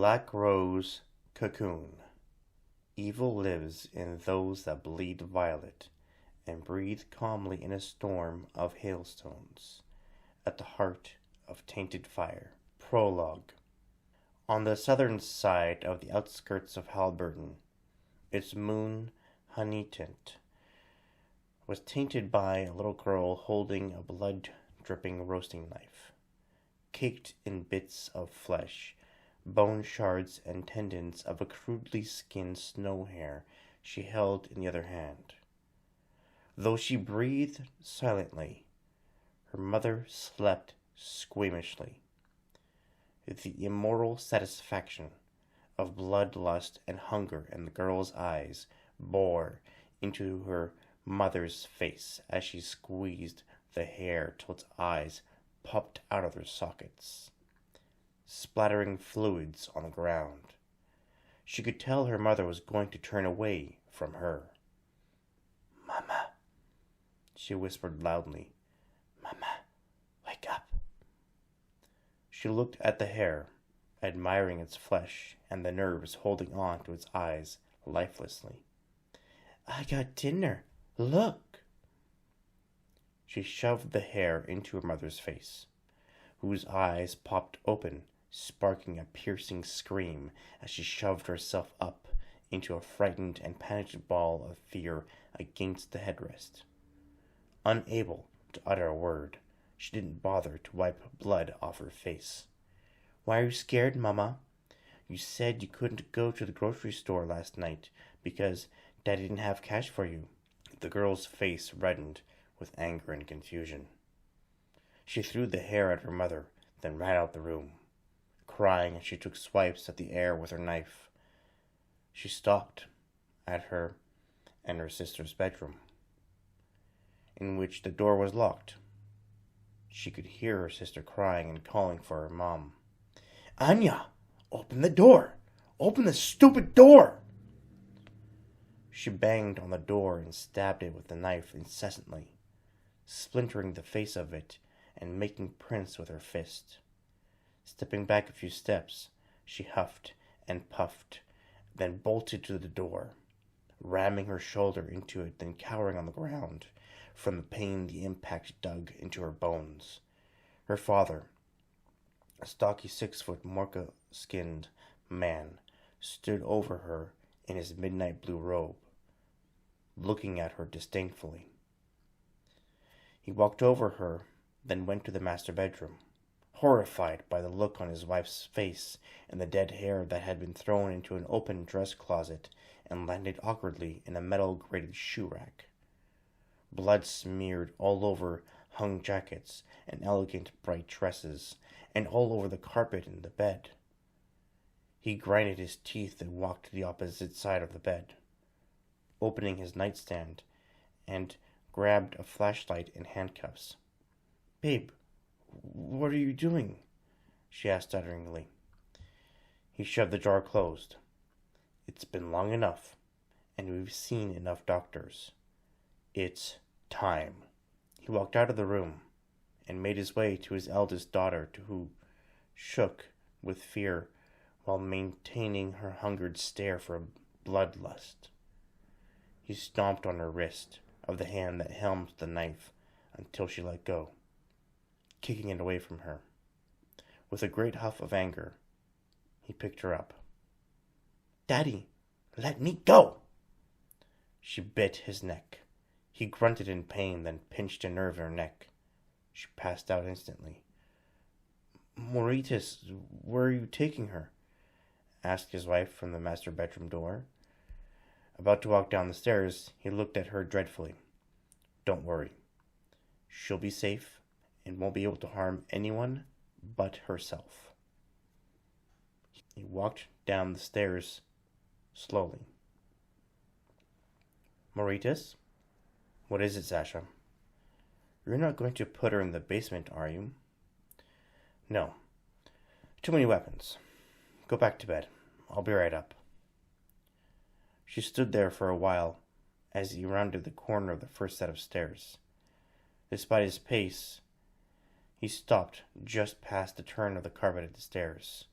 Black Rose Cocoon. Evil lives in those that bleed violet and breathe calmly in a storm of hailstones, at the heart of tainted fire. Prologue. On the southern side of the outskirts of Halberton, its moon, honey tint, was tainted by a little girl holding a blood-dripping roasting knife, caked in bits of flesh, bone shards and tendons of a crudely skinned snow hare she held in the other hand. Though she breathed silently, her mother slept squeamishly. The immoral satisfaction of bloodlust and hunger in the girl's eyes bore into her mother's face as she squeezed the hair till its eyes popped out of their sockets, splattering fluids on the ground. She could tell her mother was going to turn away from her. "Mama," she whispered loudly. "Mama, wake up." She looked at the hair, admiring its flesh and the nerves holding on to its eyes lifelessly. "I got dinner. Look." She shoved the hair into her mother's face, whose eyes popped open, sparking a piercing scream as she shoved herself up into a frightened and panicked ball of fear against the headrest. Unable to utter a word, she didn't bother to wipe blood off her face. "Why are you scared, Mama? You said you couldn't go to the grocery store last night because Daddy didn't have cash for you." The girl's face reddened with anger and confusion. She threw the hair at her mother, then ran out the room, crying as she took swipes at the air with her knife. She stopped at her and her sister's bedroom, in which the door was locked. She could hear her sister crying and calling for her mom. "Anya, open the door! Open the stupid door!" She banged on the door and stabbed it with the knife incessantly, splintering the face of it and making prints with her fist. Stepping back a few steps, she huffed and puffed, then bolted to the door, ramming her shoulder into it, then cowering on the ground from the pain the impact dug into her bones. Her father, a stocky 6-foot morca-skinned man, stood over her in his midnight blue robe, looking at her disdainfully. He walked over her, then went to the master bedroom, horrified by the look on his wife's face and the dead hair that had been thrown into an open dress closet and landed awkwardly in a metal-grated shoe rack. Blood smeared all over hung jackets and elegant bright dresses, and all over the carpet in the bed. He grinded his teeth and walked to the opposite side of the bed, opening his nightstand, and grabbed a flashlight and handcuffs. "Babe, what are you doing?" she asked stutteringly. He shoved the drawer closed. "It's been long enough, and we've seen enough doctors. It's time." He walked out of the room and made his way to his eldest daughter, who shook with fear while maintaining her hungered stare for bloodlust. He stomped on her wrist of the hand that helmed the knife until she let go, kicking it away from her. With a great huff of anger, he picked her up. "Daddy, let me go!" She bit his neck. He grunted in pain, then pinched a nerve in her neck. She passed out instantly. "Mauritius, where are you taking her?" asked his wife from the master bedroom door. About to walk down the stairs, he looked at her dreadfully. "Don't worry. She'll be safe and won't be able to harm anyone but herself." He walked down the stairs slowly. "Mauritius? What is it, Sasha? You're not going to put her in the basement, are you?" "No. Too many weapons. Go back to bed. I'll be right up." She stood there for a while as he rounded the corner of the first set of stairs. Despite his pace, he stopped just past the turn of the carpet at the stairs,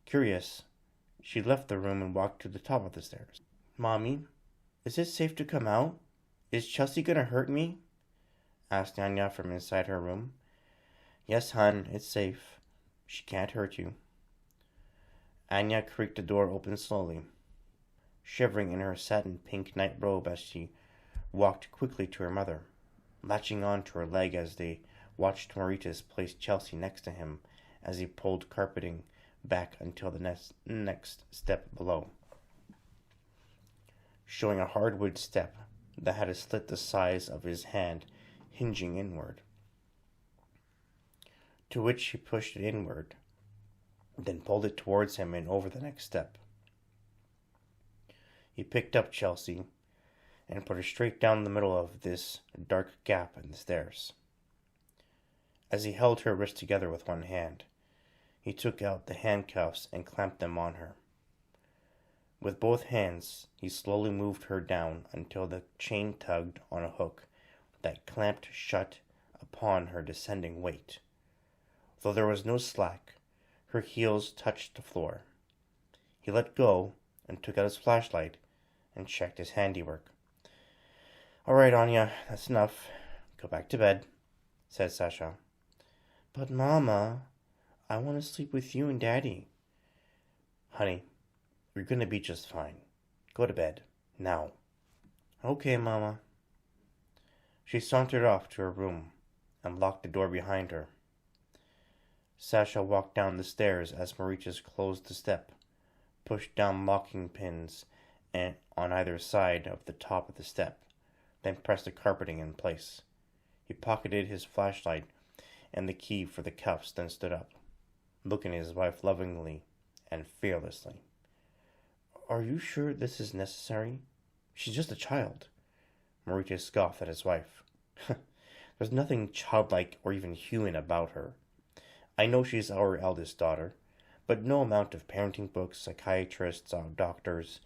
Curious, she left the room and walked to the top of the stairs. "Mommy, is it safe to come out? Is Chelsea gonna hurt me?" asked Anya from inside her room. "Yes, hon, it's safe. She can't hurt you." Anya creaked the door open slowly, shivering in her satin pink night robe as she walked quickly to her mother, latching on to her leg as they watched Mauritius place Chelsea next to him as he pulled carpeting back until the next step below, showing a hardwood step that had a slit the size of his hand hinging inward, to which he pushed it inward, then pulled it towards him and over the next step. He picked up Chelsea and put her straight down the middle of this dark gap in the stairs. As he held her wrists together with one hand, he took out the handcuffs and clamped them on her. With both hands, he slowly moved her down until the chain tugged on a hook that clamped shut upon her descending weight. Though there was no slack, her heels touched the floor. He let go and took out his flashlight and checked his handiwork. "All right, Anya, that's enough. Go back to bed," said Sasha. "But Mama, I want to sleep with you and Daddy." "Honey, you're going to be just fine. Go to bed, now." "Okay, Mama." She sauntered off to her room and locked the door behind her. Sasha walked down the stairs as Mauritius closed the step, pushed down locking pins on either side of the top of the step, then pressed the carpeting in place. He pocketed his flashlight and the key for the cuffs, then stood up, looking at his wife lovingly and fearlessly. "Are you sure this is necessary? She's just a child." Mauritius scoffed at his wife. "There's nothing childlike or even human about her. I know she's our eldest daughter, but no amount of parenting books, psychiatrists, or doctors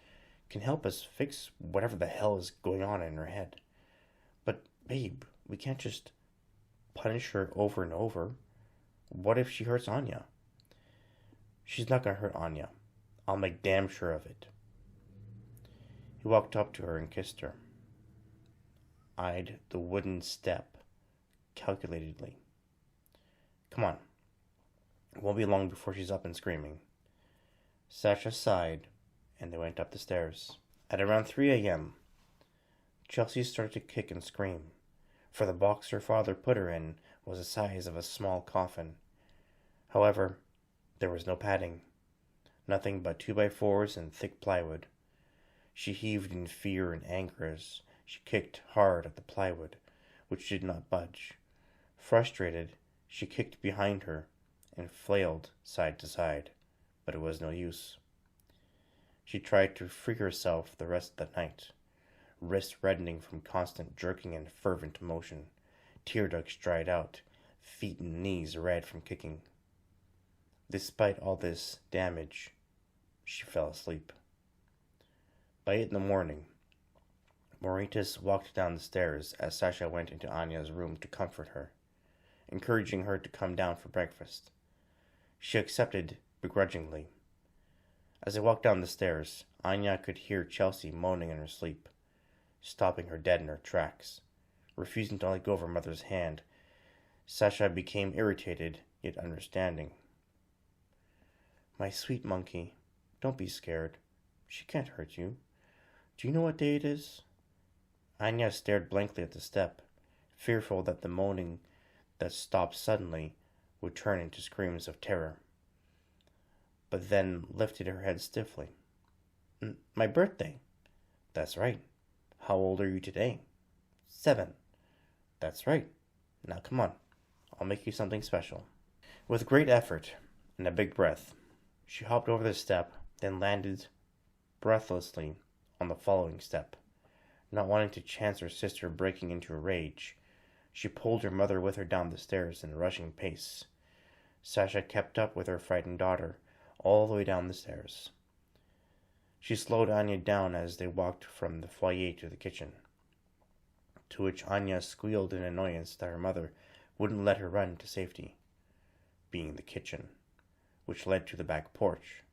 can help us fix whatever the hell is going on in her head. But, babe, we can't just punish her over and over. What if she hurts Anya?" "She's not going to hurt Anya. I'll make damn sure of it." He walked up to her and kissed her, eyed the wooden step calculatedly. "Come on. It won't be long before she's up and screaming." Sasha sighed, and they went up the stairs. At around 3 a.m., Chelsea started to kick and scream, for the box her father put her in was the size of a small coffin. However, there was no padding, nothing but 2x4s and thick plywood. She heaved in fear and anger as she kicked hard at the plywood, which did not budge. Frustrated, she kicked behind her and flailed side to side, but it was no use. She tried to free herself the rest of the night, wrists reddening from constant jerking and fervent motion, tear ducts dried out, feet and knees red from kicking. Despite all this damage, she fell asleep. By 8 in the morning, Mauritius walked down the stairs as Sasha went into Anya's room to comfort her, encouraging her to come down for breakfast. She accepted begrudgingly. As they walked down the stairs, Anya could hear Chelsea moaning in her sleep, stopping her dead in her tracks, refusing to let go of her mother's hand. Sasha became irritated, yet understanding. "My sweet monkey, don't be scared. She can't hurt you. Do you know what day it is?" Anya stared blankly at the step, fearful that the moaning that stopped suddenly would turn into screams of terror, but then lifted her head stiffly. "My birthday." "That's right. How old are you today?" 7. "That's right. Now come on. I'll make you something special." With great effort and a big breath, she hopped over the step, then landed breathlessly on the following step. Not wanting to chance her sister breaking into a rage, she pulled her mother with her down the stairs in a rushing pace. Sasha kept up with her frightened daughter all the way down the stairs. She slowed Anya down as they walked from the foyer to the kitchen, to which Anya squealed in annoyance that her mother wouldn't let her run to safety, being the kitchen, which led to the back porch,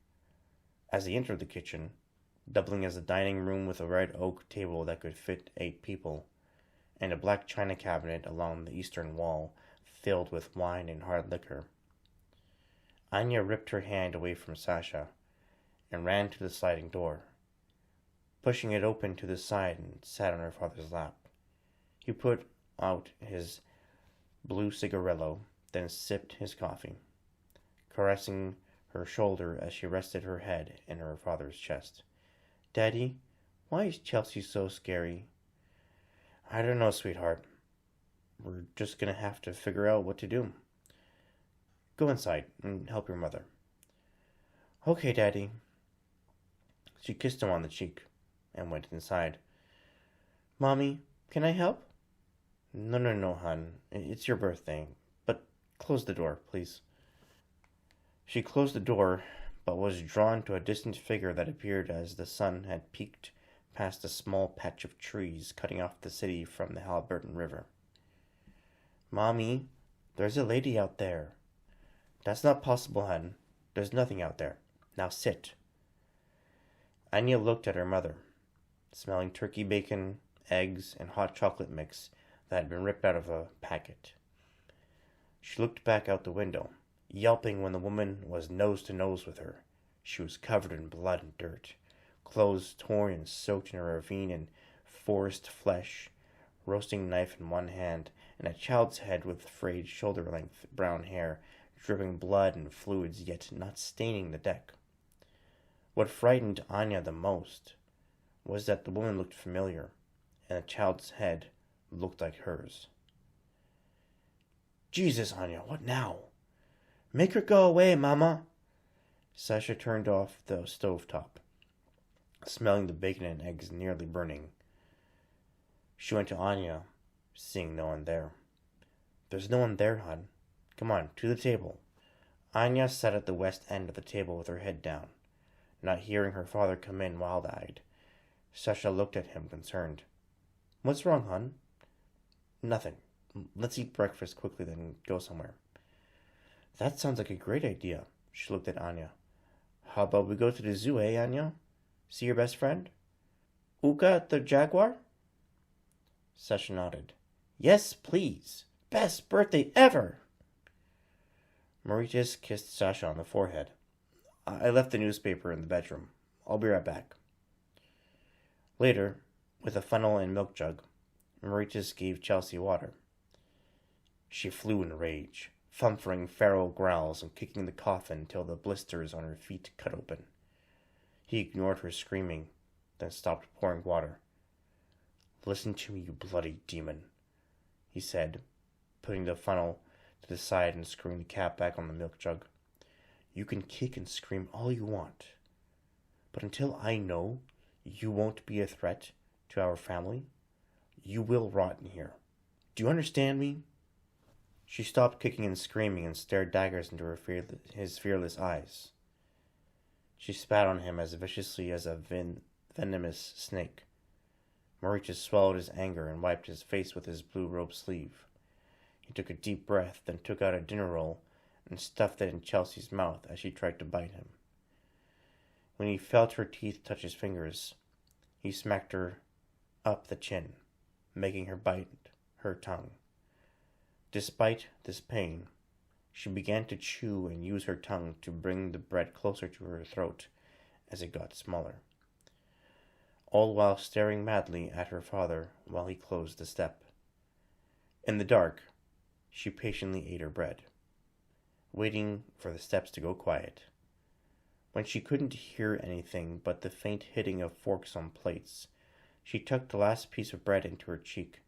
As they entered the kitchen, doubling as a dining room with a red oak table that could fit 8 people, and a black china cabinet along the eastern wall filled with wine and hard liquor, Anya ripped her hand away from Sasha and ran to the sliding door, pushing it open to the side and sat on her father's lap. He put out his blue cigarillo, then sipped his coffee, caressing her shoulder as she rested her head in her father's chest. "Daddy, why is Chelsea so scary?" "I don't know, sweetheart. We're just gonna have to figure out what to do. Go inside and help your mother." "Okay, Daddy." She kissed him on the cheek and went inside. "Mommy, can I help?" No, hon. It's your birthday. But close the door, please." She closed the door, but was drawn to a distant figure that appeared as the sun had peeked past a small patch of trees cutting off the city from the Halliburton River. "Mommy, there's a lady out there." "That's not possible, hon. There's nothing out there. Now sit." Anya looked at her mother, smelling turkey bacon, eggs, and hot chocolate mix that had been ripped out of a packet. She looked back out the window, yelping when the woman was nose to nose with her. She was covered in blood and dirt, clothes torn and soaked in a ravine and forest flesh, roasting knife in one hand, and a child's head with frayed shoulder-length brown hair, dripping blood and fluids yet not staining the deck. What frightened Anya the most was that the woman looked familiar, and the child's head looked like hers. "Jesus, Anya, what now?" "Make her go away, Mama." Sasha turned off the stovetop, smelling the bacon and eggs nearly burning. She went to Anya, seeing no one there. "There's no one there, hon. Come on, to the table." Anya sat at the west end of the table with her head down, not hearing her father come in wild-eyed. Sasha looked at him, concerned. "What's wrong, hon?" "Nothing. Let's eat breakfast quickly, then go somewhere." "That sounds like a great idea." She looked at Anya. "How about we go to the zoo, Anya? See your best friend? Uka the jaguar?" Sasha nodded. "Yes, please. Best birthday ever!" Mauritius kissed Sasha on the forehead. "I left the newspaper in the bedroom. I'll be right back." Later, with a funnel and milk jug, Mauritius gave Chelsea water. She flew in rage, thundering feral growls and kicking the coffin till the blisters on her feet cut open. He ignored her screaming, then stopped pouring water. "Listen to me, you bloody demon," he said, putting the funnel to the side and screwing the cap back on the milk jug. "You can kick and scream all you want, but until I know you won't be a threat to our family, you will rot in here. Do you understand me?" She stopped kicking and screaming and stared daggers into his fearless eyes. She spat on him as viciously as a venomous snake. Mauritius swallowed his anger and wiped his face with his blue robe sleeve. He took a deep breath, then took out a dinner roll and stuffed it in Chelsea's mouth as she tried to bite him. When he felt her teeth touch his fingers, he smacked her up the chin, making her bite her tongue. Despite this pain, she began to chew and use her tongue to bring the bread closer to her throat as it got smaller, all while staring madly at her father while he closed the step. In the dark, she patiently ate her bread, waiting for the steps to go quiet. When she couldn't hear anything but the faint hitting of forks on plates, she tucked the last piece of bread into her cheek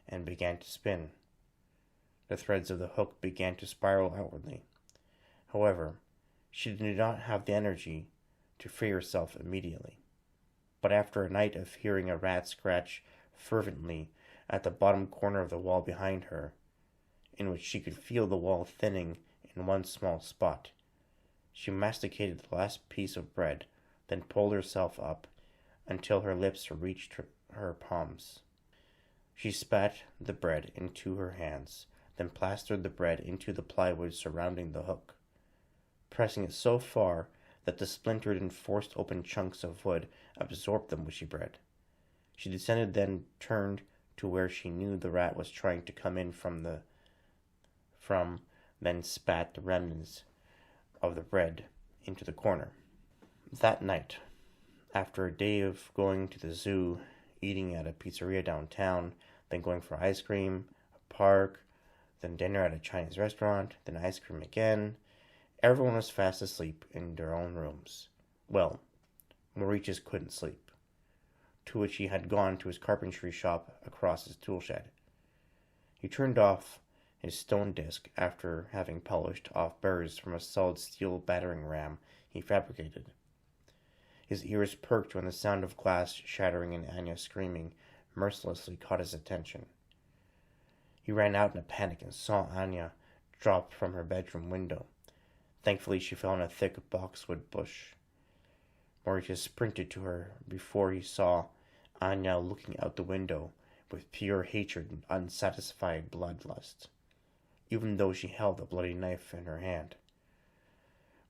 and began to spin. The threads of the hook began to spiral outwardly. However, she did not have the energy to free herself immediately. But after a night of hearing a rat scratch fervently at the bottom corner of the wall behind her, in which she could feel the wall thinning in one small spot, she masticated the last piece of bread, then pulled herself up until her lips reached her palms. She spat the bread into her hands, then plastered the bread into the plywood surrounding the hook, pressing it so far that the splintered and forced open chunks of wood absorbed the mushy bread. She descended, then turned to where she knew the rat was trying to come in then spat the remnants of the bread into the corner. That night, after a day of going to the zoo, eating at a pizzeria downtown, then going for ice cream, a park, then dinner at a Chinese restaurant, then ice cream again, everyone was fast asleep in their own rooms. Well, Mauritius couldn't sleep, to which he had gone to his carpentry shop across his tool shed. He turned off his stone disc after having polished off burrs from a solid steel battering ram he fabricated. His ears perked when the sound of glass shattering and Anya screaming mercilessly caught his attention. He ran out in a panic and saw Anya drop from her bedroom window. Thankfully, she fell in a thick boxwood bush. Mauritius sprinted to her before he saw Anya looking out the window with pure hatred and unsatisfied bloodlust, even though she held a bloody knife in her hand.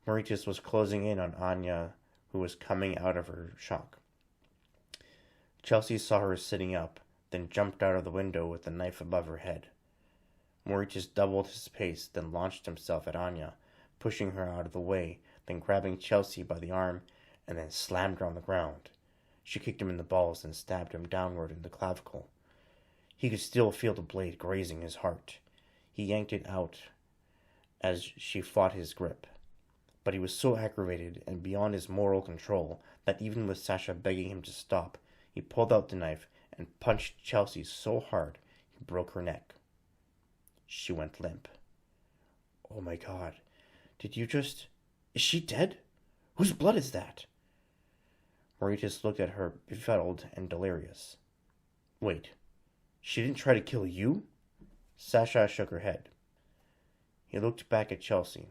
Mauritius was closing in on Anya, who was coming out of her shock. Chelsea saw her sitting up, then jumped out of the window with the knife above her head. Mauritius doubled his pace, then launched himself at Anya, pushing her out of the way, then grabbing Chelsea by the arm, and then slammed her on the ground. She kicked him in the balls and stabbed him downward in the clavicle. He could still feel the blade grazing his heart. He yanked it out as she fought his grip. But he was so aggravated and beyond his moral control that even with Sasha begging him to stop, he pulled out the knife and punched Chelsea so hard he broke her neck. She went limp. Oh my God, is she dead? Whose blood is that? Mauritius looked at her befuddled and delirious. Wait, she didn't try to kill you? Sasha shook her head. He looked back at Chelsea,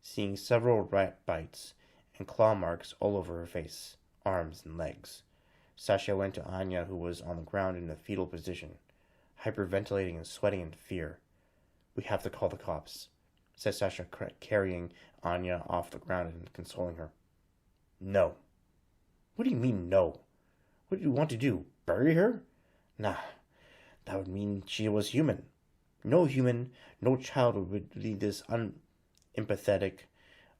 seeing several rat bites and claw marks all over her face, arms, and legs. Sasha went to Anya, who was on the ground in a fetal position, hyperventilating and sweating in fear. We have to call the cops, said Sasha, carrying Anya off the ground and consoling her. No. What do you mean, no? What do you want to do? Bury her? Nah, that would mean she was human. No human, no child would be this unempathetic,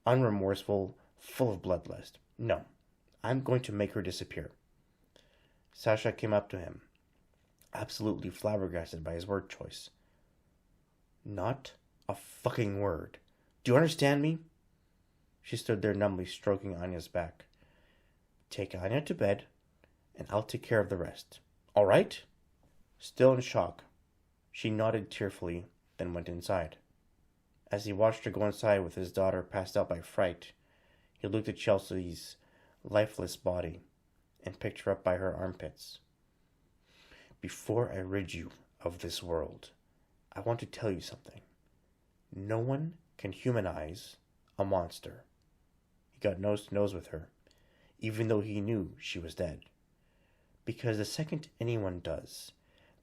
unremorseful, full of bloodlust. No, I'm going to make her disappear. Sasha came up to him, absolutely flabbergasted by his word choice. Not a fucking word. Do you understand me? She stood there numbly stroking Anya's back. Take Anya to bed, and I'll take care of the rest. All right? Still in shock, she nodded tearfully, then went inside. As he watched her go inside with his daughter passed out by fright, he looked at Chelsea's lifeless body and picked her up by her armpits. Before I rid you of this world, I want to tell you something. No one can humanize a monster. He got nose to nose with her, even though he knew she was dead. Because the second anyone does,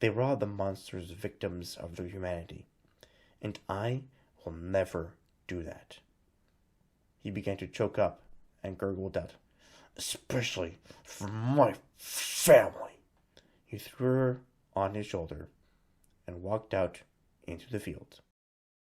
they rob the monster's victims of their humanity. And I will never do that. He began to choke up and gurgled out, especially for my family. He threw her on his shoulder and walked out into the field.